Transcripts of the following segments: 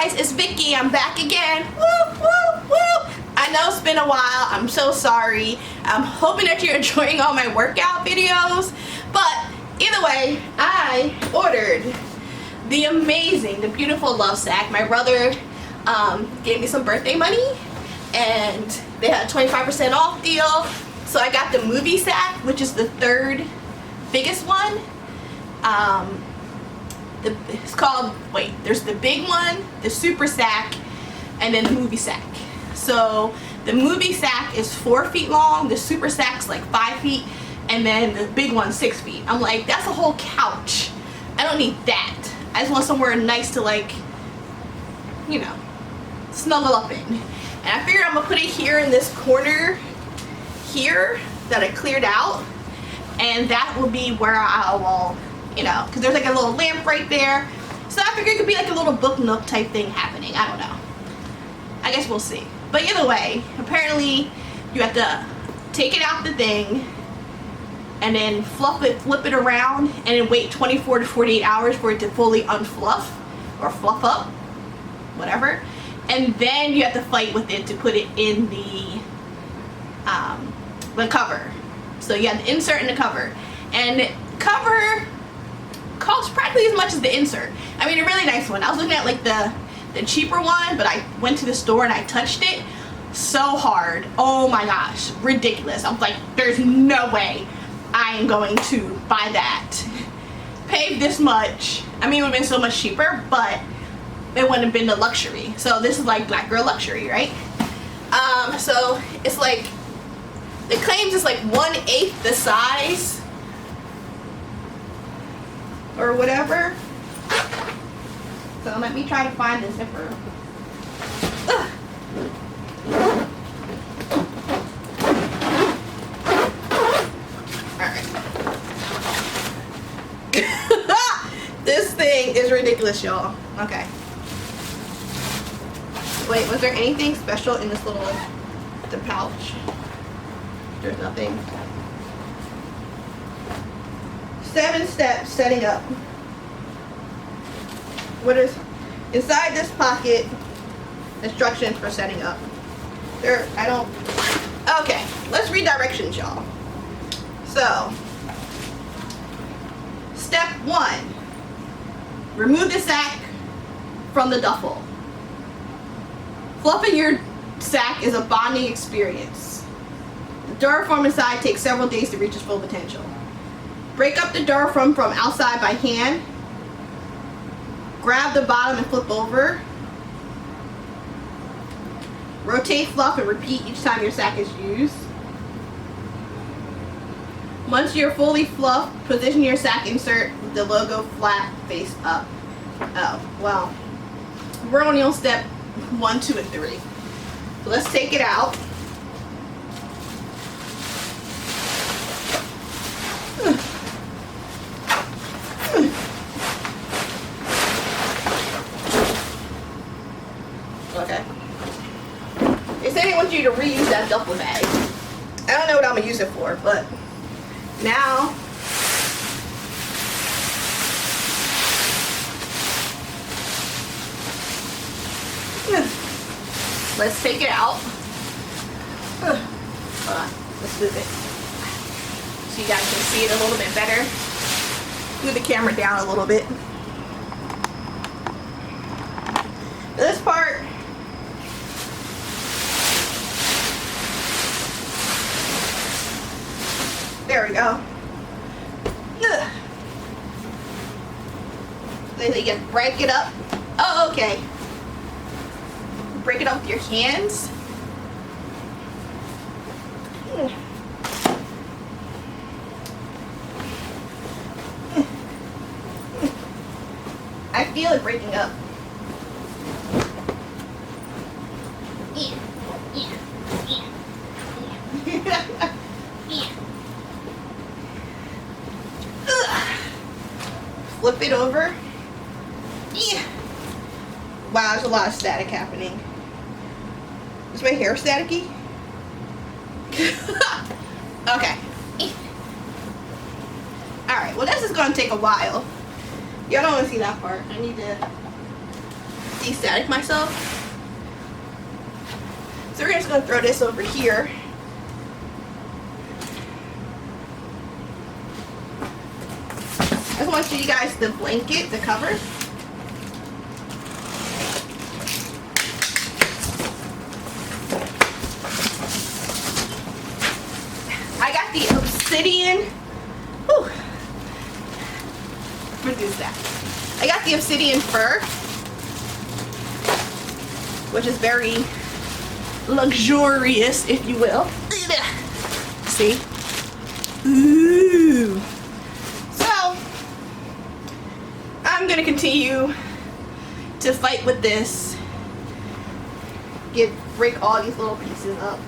guys, it's Vikki. I'm back again. Woo, woo, woo. I know it's been a while. I'm so sorry. I'm hoping that you're enjoying all my workout videos. But either way, I ordered the amazing, the beautiful LoveSac. My brother gave me some birthday money and they had a 25% off deal. So I got the movie sack, which is the third biggest one. It's called, wait, there's the big one, the super sack, and then the movie sack. So the movie sack is 4 feet long, the super sack's like 5 feet, and then the big one's 6 feet. I'm like, that's a whole couch. I don't need that. I just want somewhere nice to, like, you know, snuggle up in. And I figured I'm gonna put it here in this corner here that I cleared out, and that will be where I will, you know, because there's like a little lamp right there. So I figured it could be like a little book nook type thing happening. I don't know. I guess we'll see. But either way, apparently you have to take it out the thing and then flip it around and then wait 24 to 48 hours for it to fully unfluff or fluff up, whatever. And then you have to fight with it to put it in the cover. So you have the insert and the cover. And cover costs practically as much as the insert. I mean, a really nice one. I was looking at like the cheaper one, but I went to the store and I touched it so hard. Oh my gosh, ridiculous. I was like, there's no way I am going to buy that. Pay this much. I mean, it would have been so much cheaper, but it wouldn't have been the luxury. So this is like black girl luxury, right? So it's like, it claims it's like 1/8 the size or whatever. So let me try to find the zipper. Ugh. Alright. This thing is ridiculous, y'all. Okay. Wait, was there anything special in this little the pouch? There's nothing. 7 steps setting up. What is inside this pocket? Instructions for setting up. There, I don't. Okay, let's read directions, y'all. So, step 1: remove the sack from the duffel. Fluffing your sack is a bonding experience. The Durafoam inside takes several days to reach its full potential. Break up the Durafoam from outside by hand. Grab the bottom and flip over. Rotate, fluff, and repeat each time your sack is used. Once you're fully fluffed, position your sack insert with the logo flat face up. Oh, well, we're only on step 1, 2, and 3. So let's take it out. Okay. They said they want you to reuse that duffel bag. I don't know what I'm gonna use it for, but now let's take it out. Hold on, let's move it so you guys can see it a little bit better. Move the camera down a little bit. This part, there we go. Then you can break it up. Oh, okay. Break it up with your hands. I feel it breaking up. Flip it over. Wow, there's a lot of static happening. Is my hair staticky? Okay. Alright, well this is going to take a while. Y'all don't want to see that part. I need to de-static myself. So we're just going to throw this over here. I just want to show you guys the blanket, the cover. I got the obsidian. Whew. Reduce that. I got the obsidian fur, which is very luxurious, if you will. See? Ooh. So, I'm gonna continue to fight with this. Break all these little pieces up.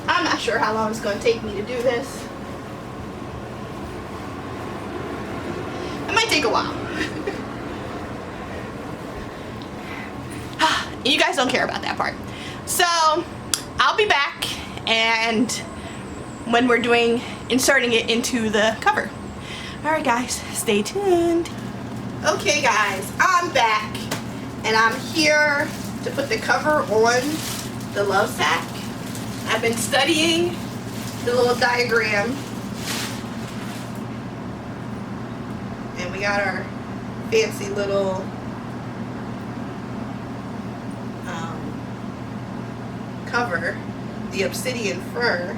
I'm not sure how long it's gonna take me to do this. It might take a while. You guys don't care about that part. So I'll be back and when we're inserting it into the cover. Alright guys, stay tuned. Okay guys, I'm back and I'm here to put the cover on the LoveSac. I've been studying the little diagram and we got our fancy little cover, the obsidian fur.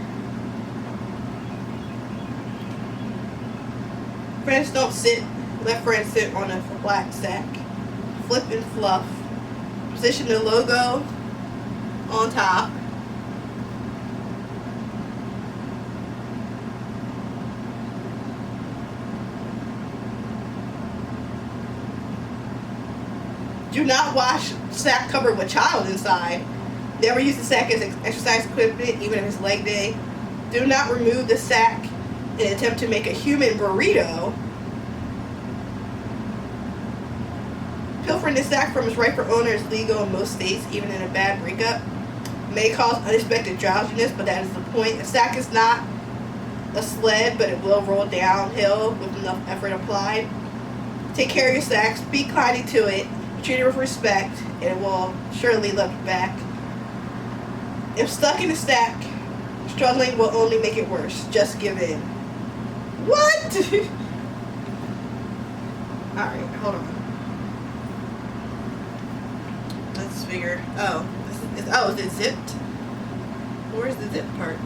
Friends don't sit, let friends sit on a black sack. Flip and fluff. Position the logo on top. Do not wash sack cover with child inside. Never use the sack as exercise equipment, even if it's leg day. Do not remove the sack in an attempt to make a human burrito. Pilfering the sack from its rightful owner is legal in most states, even in a bad breakup. May cause unexpected drowsiness, but that is the point. The sack is not a sled, but it will roll downhill with enough effort applied. Take care of your sack. Speak kindly to it. Treat it with respect, and it will surely love you back. If stuck in a stack, struggling will only make it worse. Just give in. What? Alright, hold on. Let's figure. Oh, is it zipped? Where's the zip part?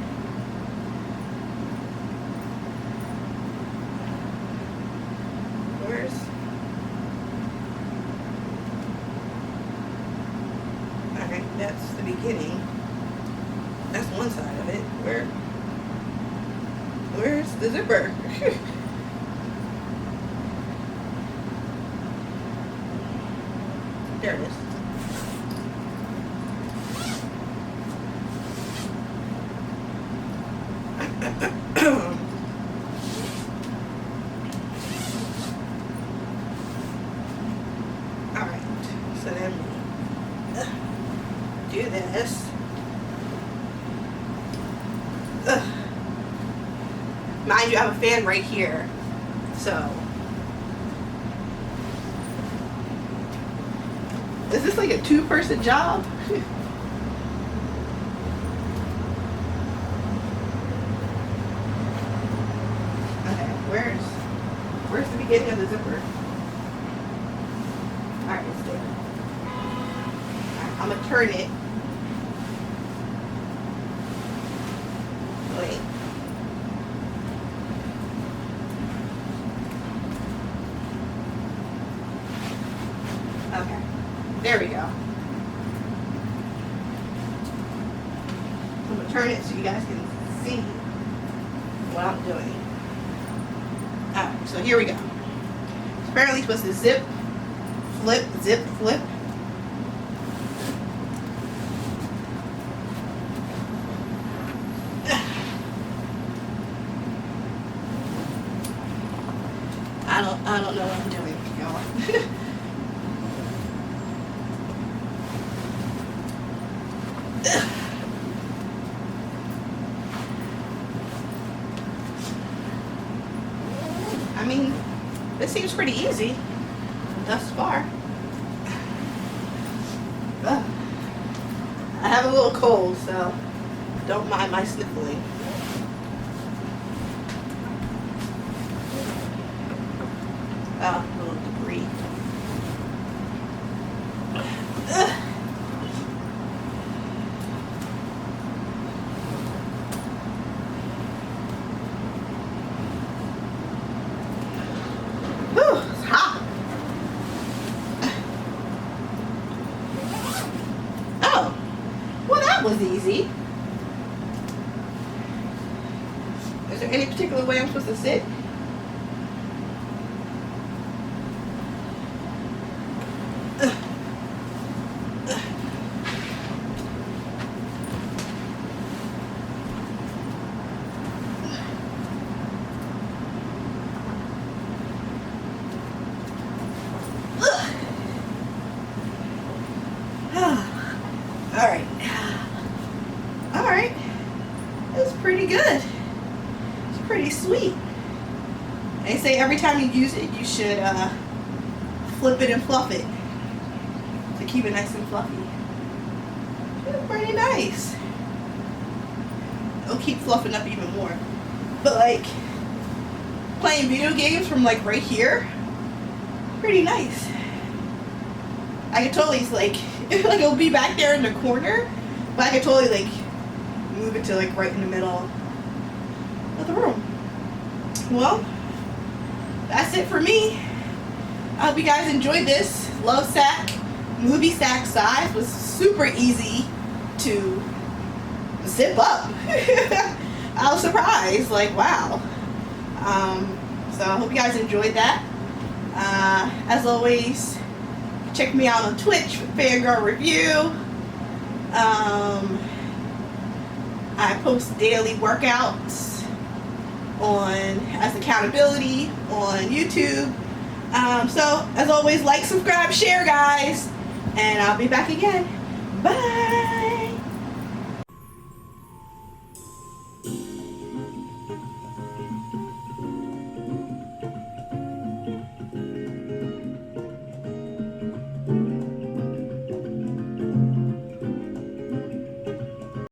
Alright, that's the beginning. That's one side of it. Where's the zipper? There it is. Alright, so then do this. Mind you, I have a fan right here, so is this like a two-person job? Okay, where's the beginning of the zipper? Alright, let's do it. Alright, I'm gonna turn it. Wait. Okay, there we go. I'm gonna turn it so you guys can see what I'm doing. Alright, so here we go. So apparently it's supposed to zip, flip, zip, flip. I don't know what I'm doing, y'all. I mean, this seems pretty easy thus far. a little cold, so don't mind my sniffling. Oh, a little debris. Ugh. Whew, it's hot. Oh, well that was easy. Is there any particular way I'm supposed to sit? Alright, that's pretty good. It's pretty sweet. They say every time you use it, you should flip it and fluff it to keep it nice and fluffy. It's pretty nice. It'll keep fluffing up even more. But like, playing video games from like right here, pretty nice. I could totally like it'll be back there in the corner, but I could totally like move it to like right in the middle of the room. Well, that's it for me. I hope you guys enjoyed this. LoveSac movie sack size was super easy to zip up. I was surprised, like wow. So I hope you guys enjoyed that. As always, check me out on Twitch for Fangirl Review. I post daily workouts as accountability on YouTube. So as always, like, subscribe, share, guys, and I'll be back again. Bye.